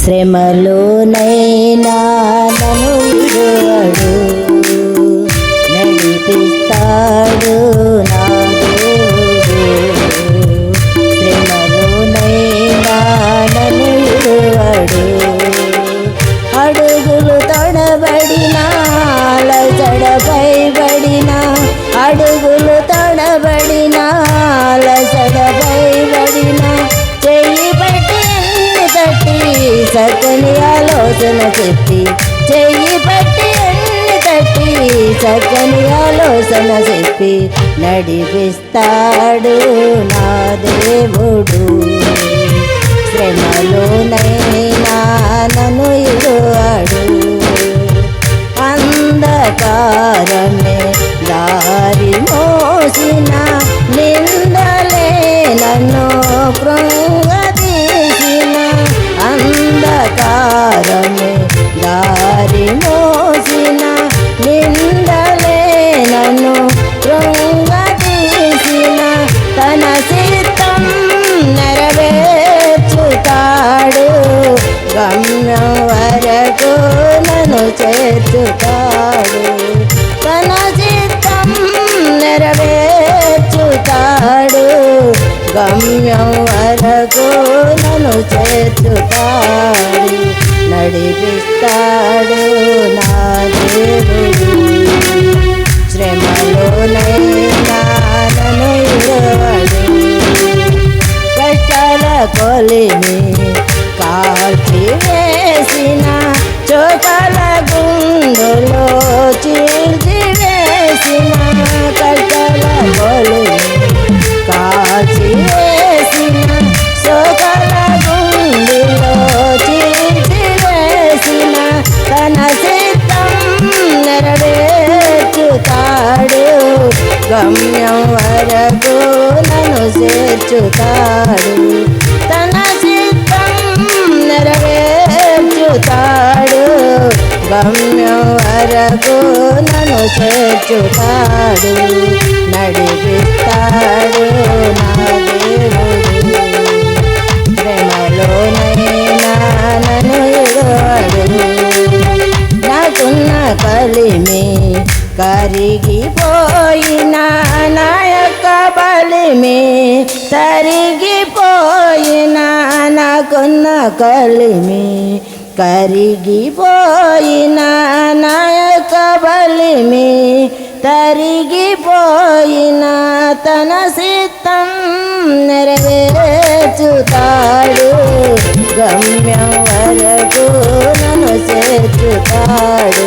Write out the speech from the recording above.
శ్రమలోనైనా నన్ను విడువడు, నడిపిస్తాడు నా దేవుడు. శ్రమలోనైనా నన్ను విడువడు, అడుగులు తొడబడినా అలసడపై పడినా, అడుగులు తొడబడినా అలసడపై పడినా, చెయ్యి పట్టి ఎన్ని తట్టి చక్కని ఆలోచన చెప్పి, చెయ్యి పట్టి ఎన్ని తట్టి చక్కని ఆలోచన చెప్పి నడిపిస్తాడు నా దేవుడు. శ్రమలోనైనా నన్ను విడువడు, అంధకారమే దారి మోసిన, నిందలే నన్ను కృంగదీసిన, అంధకారమే దారి మోసిన, నిందలే నన్ను కృంగదీసిన, తన చిత్తం నెరవేర్చుతాడు, గమ్యం వరకు నన్ను చేర్చుతాడు. తన చిత్తం నెరవేర్చుతాడు, గమ్యం వరకు నన్ను చేర్చుతాడు, నడిపిస్తాడు నా దేవుడు. శ్రమలోనైనా నన్ను విడువడు, కష్టాల కొలిమి కాల్చి వేసిన, చోకల గుండులో చీల్చి వేసిన, కష్టాల కొలిమి కాల్చి వేసిన, చోకల గుండులో చీల్చి వేసిన, తన చిత్తం నెరవేర్చుతాడు, గమ్యం వరకు నన్ను చేర్చుతాడు. తన చిత్తం నెరవేర్చుతాడు, గమ్యం వరకు నన్ను చేర్చుతాడు, నడిపిస్తాడు నా దేవుడు. శ్రమలోనైనా నన్ను విడువడు, నాకున్న కలిమి కరిగిపోయినా, నా యొక్క బలిమి తరిగిపోయినా, నాకున్న కలిమి కరిగిపోయినా, నా యొక్క బలిమి తరిగిపోయినా, తన చిత్తం నెరవేర్చుతాడు, గమ్యం వరకు నన్ను చేర్చుతాడు.